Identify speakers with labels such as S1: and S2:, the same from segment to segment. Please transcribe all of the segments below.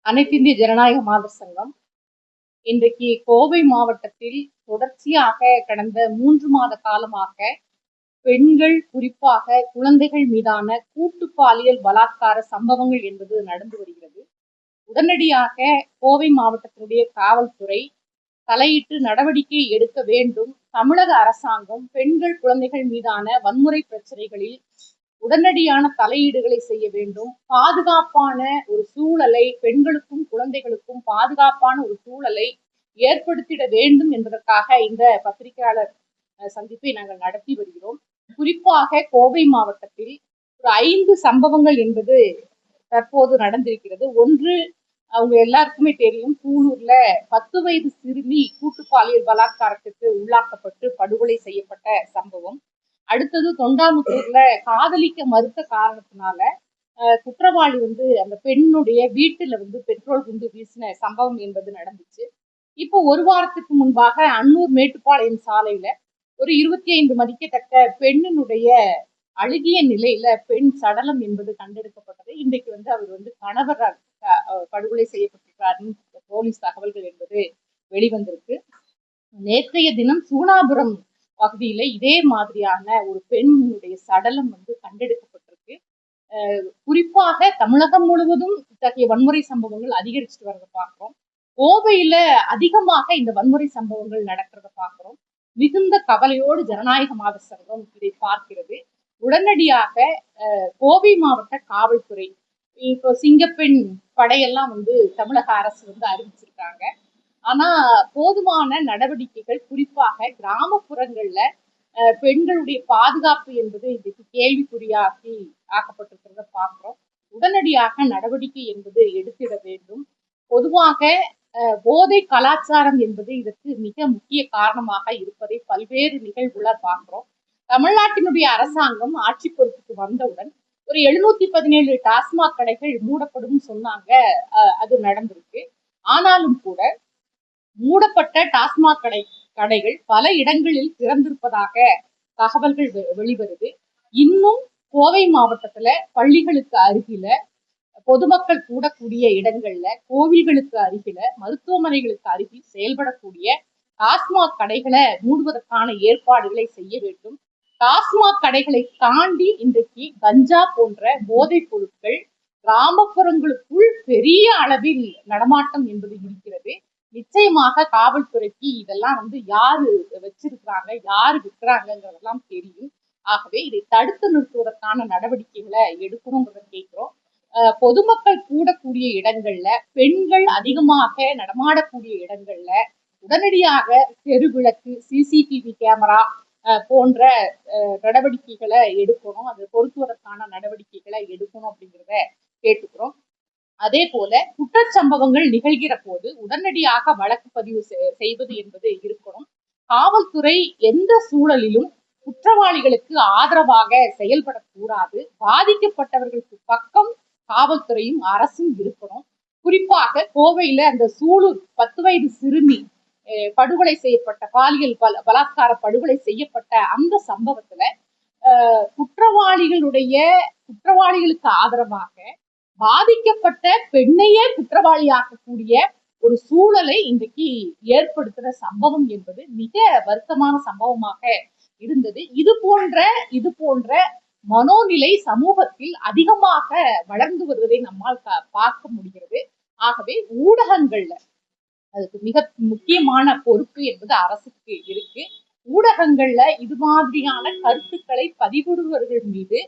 S1: அனைத்து இந்திய ஜனநாயக மாதர் சங்கம் இன்றைக்கு கோவை மாவட்டத்தில் தொடர்ச்சியாக கடந்த 3 மாத காலமாக பெண்கள், குறிப்பாக குழந்தைகள் மீதான கூட்டு பாலியல் பலாத்கார சம்பவங்கள் என்பது நடந்து வருகிறது. உடனடியாக கோவை மாவட்டத்தினுடைய காவல்துறை தலையிட்டு நடவடிக்கை எடுக்க வேண்டும். தமிழக அரசாங்கம் பெண்கள், குழந்தைகள் மீதான வன்முறை பிரச்சனைகளில் உடனடியான தலையீடுகளை செய்ய வேண்டும். பாதுகாப்பான ஒரு சூழலை, பெண்களுக்கும் குழந்தைகளுக்கும் பாதுகாப்பான ஒரு சூழலை ஏற்படுத்திட வேண்டும் என்பதற்காக இந்த பத்திரிகையாளர் சந்திப்பை நாங்கள் நடத்தி வருகிறோம். குறிப்பாக கோவை மாவட்டத்தில் ஒரு 5 சம்பவங்கள் என்பது தற்போது நடந்திருக்கிறது. ஒன்று, அவங்க எல்லாருக்குமே தெரியும், சூலூர்ல 10 வயது சிறுமி கூட்டு பாலியல் பலாத்காரத்துக்கு உள்ளாக்கப்பட்டு படுகொலை செய்யப்பட்ட சம்பவம். அடுத்தது, தொண்டாமுத்தூர்ல காதலிக்க மறுத்த காரணத்தினால குற்றவாளி அந்த பெண்ணுடைய வீட்டுல பெட்ரோல் குண்டு வீசின சம்பவம் என்பது நடந்துச்சு. இப்போ ஒரு வாரத்துக்கு முன்பாக அன்னூர் மேட்டுப்பாளையம் சாலையில ஒரு 25 மதிக்கத்தக்க பெண்ணினுடைய அழுகிய நிலையில பெண் சடலம் என்பது கண்டெடுக்கப்பட்டது. இன்றைக்கு அவர் கணவர் படுகொலை செய்யப்பட்டிருக்கிறார் போலீஸ் தகவல்கள் என்பது வெளிவந்திருக்கு. நேற்றைய தினம் சூனாபுரம் பகுதியில இதே மாதிரியான ஒரு பெண்ணுடைய சடலம் கண்டெடுக்கப்பட்டிருக்கு. குறிப்பாக தமிழகம் முழுவதும் இத்தகைய வன்முறை சம்பவங்கள் அதிகரிச்சுட்டு வரத பார்க்கிறோம். கோவையில அதிகமாக இந்த வன்முறை சம்பவங்கள் நடக்கிறத பார்க்கிறோம். மிகுந்த கவலையோடு ஜனநாயக மாதர் சங்கம் இதை பார்க்கிறது. உடனடியாக கோவை மாவட்ட காவல்துறை இப்போ சிங்கப்பெண் படையெல்லாம் தமிழக அரசு அறிவிச்சிருக்காங்க. ஆனா போதுமான நடவடிக்கைகள், குறிப்பாக கிராமப்புறங்கள்ல பெண்களுடைய பாதுகாப்பு என்பது இதுக்கு கேள்விக்குறியாக்கி ஆக்கப்பட்டிருக்கிறத பார்க்கிறோம். உடனடியாக நடவடிக்கை என்பது எடுத்திட வேண்டும். பொதுவாக போதை கலாச்சாரம் என்பது இதற்கு மிக முக்கிய காரணமாக இருப்பதை பல்வேறு நிகழ்வுகளை பார்க்கிறோம். தமிழ்நாட்டினுடைய அரசாங்கம் ஆட்சி பொறுப்புக்கு வந்தவுடன் ஒரு 717 டாஸ்மாக் கடைகள் மூடப்படும் சொன்னாங்க. அது நடந்திருக்கு. ஆனாலும் கூட மூடப்பட்ட டாஸ்மாக் கடைகள் பல இடங்களில் திறந்திருப்பதாக தகவல்கள் வெளிவருது. இன்னும் கோவை மாவட்டத்துல பள்ளிகளுக்கு அருகில, பொதுமக்கள் கூடக்கூடிய இடங்கள்ல, கோவில்களுக்கு அருகில, மருத்துவமனைகளுக்கு அருகில் செயல்படக்கூடிய டாஸ்மாக் கடைகளை மூடுவதற்கான ஏற்பாடுகளை செய்ய வேண்டும். டாஸ்மாக் கடைகளை தாண்டி இன்றைக்கு கஞ்சா போன்ற போதைப் பொருட்கள் கிராமப்புறங்களுக்குள் பெரிய அளவில் நடமாட்டம் என்பது இருக்கிறது. நிச்சயமாக காவல்துறைக்கு இதெல்லாம் யாரு வச்சிருக்கிறாங்க, யாரு விற்கிறாங்கிறதெல்லாம் தெரியும். ஆகவே இதை தடுத்து நிறுத்துவதற்கான நடவடிக்கைகளை எடுக்கணுங்கிறத கேட்கிறோம். பொதுமக்கள் கூடக்கூடிய இடங்கள்ல, பெண்கள் அதிகமாக நடமாடக்கூடிய இடங்கள்ல உடனடியாக தெருவிளக்கு, சிசிடிவி கேமரா போன்ற நடவடிக்கைகளை எடுக்கணும். அதை பொருத்துவதற்கான நடவடிக்கைகளை எடுக்கணும் அப்படிங்கிறத கேட்டுக்கிறோம். அதே போல குற்றச்சம்பவங்கள் நிகழ்கிற போது உடனடியாக வழக்கு பதிவு செய்வது என்பது இருக்கணும். காவல்துறை எந்த சூழலிலும் குற்றவாளிகளுக்கு ஆதரவாக செயல்படக்கூடாது. பாதிக்கப்பட்டவர்களுக்கு பக்கம் காவல்துறையும் அரசும் இருக்கணும். குறிப்பாக கோவையில அந்த சூலூர் 10 வயது சிறுமி படுகொலை செய்யப்பட்ட, பாலியல் பலாத்கார படுகொலை செய்யப்பட்ட அந்த சம்பவத்துல குற்றவாளிகளுக்கு ஆதரவாக பாதிக்கப்பட்ட பெண்ணையே குற்றவாளியாக்கக்கூடிய ஒரு சூழலை இன்றைக்கு ஏற்படுத்துற சம்பவம் என்பது மிக வருத்தமான சம்பவமாக இருந்தது. இது போன்ற மனோநிலை சமூகத்தில் அதிகமாக வளர்ந்து வருவதை நம்மால் பார்க்க முடிகிறது. ஆகவே ஊடகங்கள்ல அதுக்கு மிக முக்கியமான பொறுப்பு என்பது அரசுக்கு இருக்கு. ஊடகங்கள்ல இது மாதிரியான கருத்துக்களை பதிவிடுபவர்கள் மீது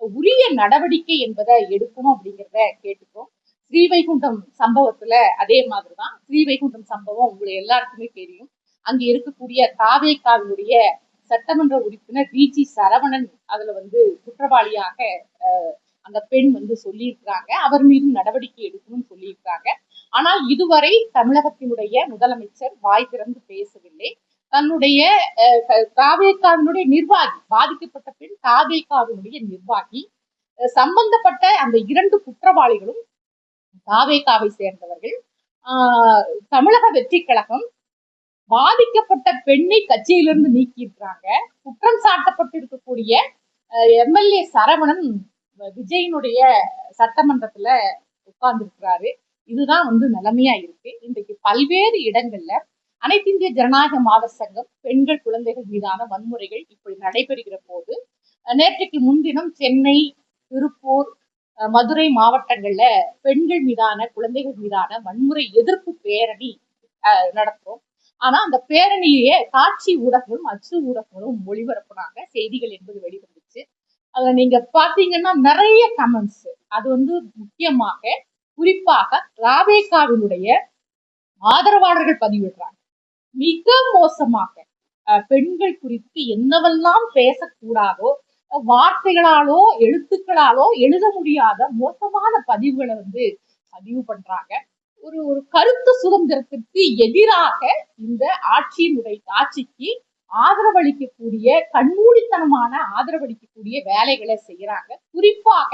S1: உரிய நடவடிக்கை என்பதை எடுக்கணும் அப்படிங்கிறத கேட்டுக்கிறோம். ஸ்ரீவைகுண்டம் சம்பவத்துல அதே மாதிரிதான். ஸ்ரீவைகுண்டம் சம்பவம் உங்களுக்கு எல்லாருக்குமே தெரியும். அங்க இருக்கக்கூடிய தாவேகாவினுடைய சட்டமன்ற உறுப்பினர் விஜி சரவணன் அதுல குற்றவாளியாக அந்த பெண் சொல்லியிருக்கிறாங்க. அவர் மீது நடவடிக்கை எடுக்கணும்னு சொல்லியிருக்காங்க. ஆனால் இதுவரை தமிழகத்தினுடைய முதலமைச்சர் வாய் திறந்து பேசவில்லை. தன்னுடைய தாவேகாவினுடைய நிர்வாகி, பாதிக்கப்பட்ட பெண் தாவேகாவினுடைய நிர்வாகி, சம்பந்தப்பட்ட அந்த 2 குற்றவாளிகளும் தாவேகாவை சேர்ந்தவர்கள். தமிழக வெற்றி கழகம் பாதிக்கப்பட்ட பெண்ணை கட்சியிலிருந்து நீக்கி இருக்கிறாங்க. குற்றம் சாட்டப்பட்டிருக்கக்கூடிய எம்எல்ஏ சரவணன் விஜயனுடைய சட்டமன்றத்துல உட்கார்ந்து இருக்கிறாரு. இதுதான் நிலைமையா இருக்கு. இன்றைக்கு பல்வேறு இடங்கள்ல அனைத்து இந்திய ஜனநாயக மாதர் சங்கம் பெண்கள் குழந்தைகள் மீதான வன்முறைகள் இப்படி நடைபெறுகிற போது, நேற்றைக்கு முன்தினம் சென்னை, திருப்பூர், மதுரை மாவட்டங்கள்ல பெண்கள் மீதான குழந்தைகள் மீதான வன்முறை எதிர்ப்பு பேரணி நடத்தும். ஆனா அந்த பேரணியே காட்சி ஊடகங்களும் அச்சு ஊடகங்களும் ஒளிபரப்புனாங்க. செய்திகள் என்பது வெளிவந்துச்சு. அதுல நீங்க பாத்தீங்கன்னா நிறைய கமெண்ட்ஸ். அது முக்கியமாக குறிப்பாக ராவேகாவினுடைய ஆதரவாளர்கள் பதிவிடுறாங்க. மிக மோசமாக பெண்கள் குறித்து என்னவெல்லாம் பேசக்கூடாதோ, வார்த்தைகளாலோ எழுத்துக்களாலோ எழுத முடியாத மோசமான பதிவுகளை பதிவு பண்றாங்க. ஒரு கருத்து சுதந்திரத்திற்கு எதிராக இந்த ஆட்சிக்கு ஆதரவளிக்கக்கூடிய கண்மூடித்தனமான ஆதரவளிக்கக்கூடிய வேலைகளை செய்யறாங்க. குறிப்பாக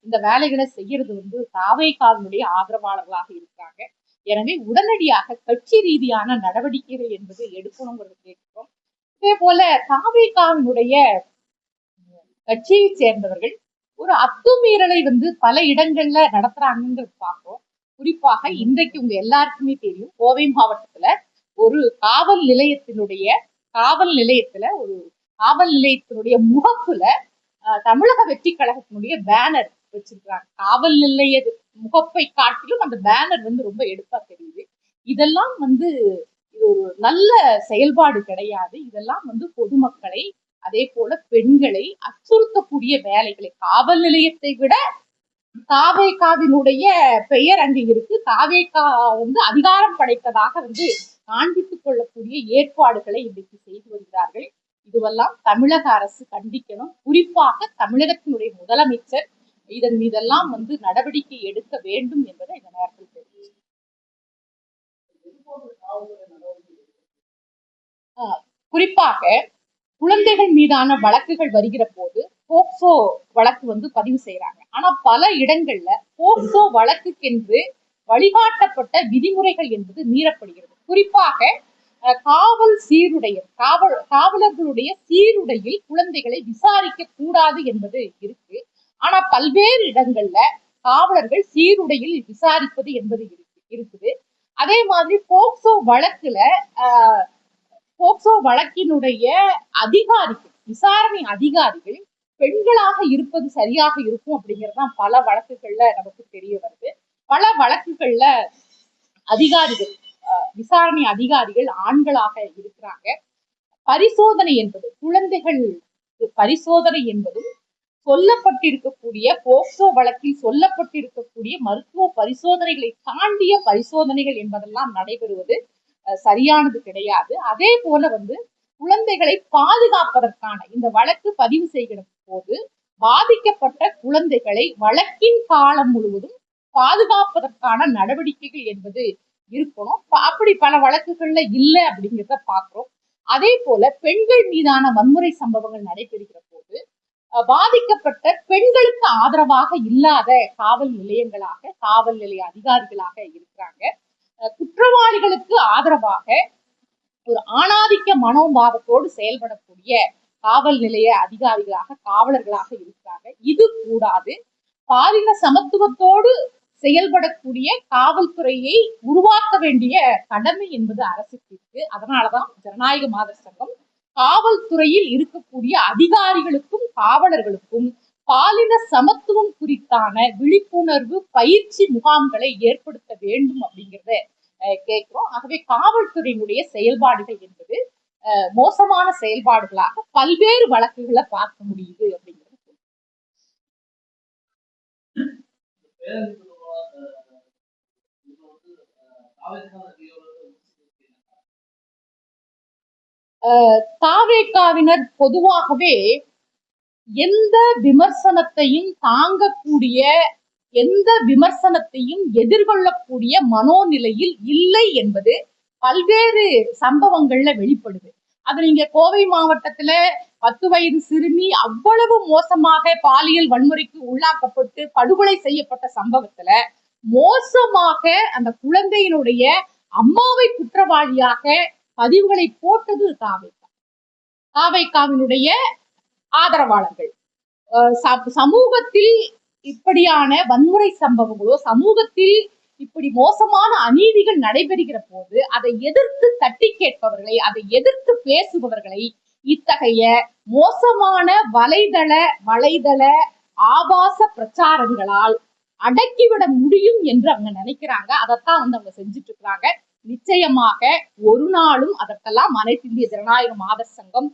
S1: இந்த வேலைகளை செய்யறது தாவேகாவினுடைய ஆதரவாளர்களாக இருக்கிறாங்க. எனவே உடனடியாக கட்சி ரீதியான நடவடிக்கைகள் என்பது எடுக்கணுங்கிறது கேட்கிறோம். இதே போல தாவேகாவினுடைய கட்சியை சேர்ந்தவர்கள் ஒரு அத்துமீறலை பல இடங்கள்ல நடத்துறாங்கிறது பார்க்கிறோம். குறிப்பாக இன்றைக்கு உங்க எல்லாருக்குமே தெரியும், கோவை மாவட்டத்துல ஒரு காவல் நிலையத்தினுடைய முகப்புல தமிழக வெற்றி கழகத்தினுடைய பேனர் வச்சிருக்காங்க. காவல் நிலைய முகப்பை காட்டிலும் அந்த பேனர் ரொம்ப எடுப்பா தெரியுது. இதெல்லாம் இது ஒரு நல்ல செயல்பாடு கிடையாது. இதெல்லாம் பொதுமக்களை, அதே போல பெண்களை அச்சுறுத்தக்கூடிய வேலைகளை, காவல் நிலையத்தை விட தாவேகாவினுடைய பெயர் அங்கு இருக்கு. தாவேகா அதிகாரம் படைத்ததாக காண்பித்துக் கொள்ளக்கூடிய ஏற்பாடுகளை இன்றைக்கு செய்து வருகிறார்கள். இதுவெல்லாம் தமிழக அரசு கண்டிக்கணும். குறிப்பாக தமிழகத்தினுடைய முதலமைச்சர் இதன் மீதெல்லாம் நடவடிக்கை எடுக்க வேண்டும் என்பதை இந்த நேரத்தில் தெரிவிச்சு. குறிப்பாக குழந்தைகள் மீதான வழக்குகள் வருகிற போது போக்சோ வழக்கு பதிவு செய்யறாங்க. ஆனா பல இடங்கள்ல போக்சோ வழக்குக்கென்று வழிகாட்டப்பட்ட விதிமுறைகள் என்பது மீறப்படுகிறது. குறிப்பாக காவலர்களுடைய சீருடையில் குழந்தைகளை விசாரிக்க கூடாது என்பது இருக்கு. ஆனா பல்வேறு இடங்கள்ல காவலர்கள் சீருடையில் விசாரிப்பது என்பது இருக்குது. அதே மாதிரி போக்சோ வழக்கினுடைய அதிகாரிகள், விசாரணை அதிகாரிகள் பெண்களாக இருப்பது சரியாக இருக்கும் அப்படிங்கறதுதான் பல வழக்குகள்ல நமக்கு தெரிய வருது. பல வழக்குகள்ல விசாரணை அதிகாரிகள் ஆண்களாக இருக்கிறாங்க. பரிசோதனை என்பது, குழந்தைகள் பரிசோதனை என்பதும் சொல்லப்பட்டிருக்கக்கூடிய போக்சோ வழக்கில் சொல்லப்பட்டிருக்கக்கூடிய மருத்துவ பரிசோதனைகளை தாண்டிய பரிசோதனைகள் என்பதெல்லாம் நடைபெறுவது சரியானது கிடையாது. அதே போல குழந்தைகளை பாதுகாப்பதற்கான இந்த வழக்கு பதிவு செய்கிற போது பாதிக்கப்பட்ட குழந்தைகளை வழக்கின் காலம் முழுவதும் பாதுகாப்பதற்கான நடவடிக்கைகள் என்பது இருக்கணும். அப்படி பல வழக்குகள்ல இல்லை அப்படிங்கிறத பார்க்கிறோம். அதே போல பெண்கள் மீதான வன்முறை சம்பவங்கள் நடைபெறுகிற போது பாதிக்கப்பட்ட பெண்களுக்கு ஆதரவாக இல்லாத காவல் நிலைய அதிகாரிகளாக இருக்கிறாங்க. குற்றவாளிகளுக்கு ஆதரவாக ஒரு ஆணாதிக்க மனோபாவத்தோடு செயல்படக்கூடிய காவல் நிலைய காவலர்களாக இருக்கிறாங்க. இது கூடாது. பாலின சமத்துவத்தோடு செயல்படக்கூடிய காவல்துறையை உருவாக்க வேண்டிய கடமை என்பது அரசுக்கு இருக்கு. அதனாலதான் ஜனநாயக மாதர் சங்கம் காவல்துறையில் இருக்கக்கூடிய அதிகாரிகளுக்கும் காவலர்களுக்கும் பாலின சமத்துவம் குறித்தான விழிப்புணர்வு பயிற்சி முகாம்களை ஏற்படுத்த வேண்டும் அப்படிங்கிறத கேட்கிறோம். ஆகவே காவல்துறையினுடைய செயல்பாடுகள் என்பது மோசமான செயல்பாடுகளாக பல்வேறு வழக்குகளை பார்க்க முடியுது அப்படிங்கிறது. தாவேகாவினர் பொதுவாகவே எந்த விமர்சனத்தையும் தாங்கக்கூடிய, எந்த விமர்சனத்தையும் எதிர்கொள்ளக்கூடிய மனோநிலையில் இல்லை என்பது பல்வேறு சம்பவங்கள்ல வெளிப்படுது. அது நீங்க கோவை மாவட்டத்துல 10 வயது சிறுமி அவ்வளவு மோசமாக பாலியல் வன்முறைக்கு உள்ளாக்கப்பட்டு படுகொலை செய்யப்பட்ட சம்பவத்துல மோசமாக அந்த குழந்தையினுடைய அம்மாவை குற்றவாளியாக பதிவுகளை போட்டது தாவேகாவினுடைய ஆதரவாளர்கள். சமூகத்தில் இப்படியான வன்முறை சம்பவங்களோ சமூகத்தில் இப்படி மோசமான அநீதிகள் நடைபெறுகிற போது அதை எதிர்த்து தட்டி கேட்பவர்களை, அதை எதிர்த்து பேசுபவர்களை இத்தகைய மோசமான வலைதள ஆபாச பிரச்சாரங்களால் அடக்கிவிட முடியும் என்று அவங்க நினைக்கிறாங்க. அதைத்தான் அவங்க செஞ்சுட்டு இருக்கிறாங்க. நிச்சயமாக ஒரு நாளும் அதற்கெல்லாம் அனைத்து இந்திய ஜனநாயக மாதர் சங்கம்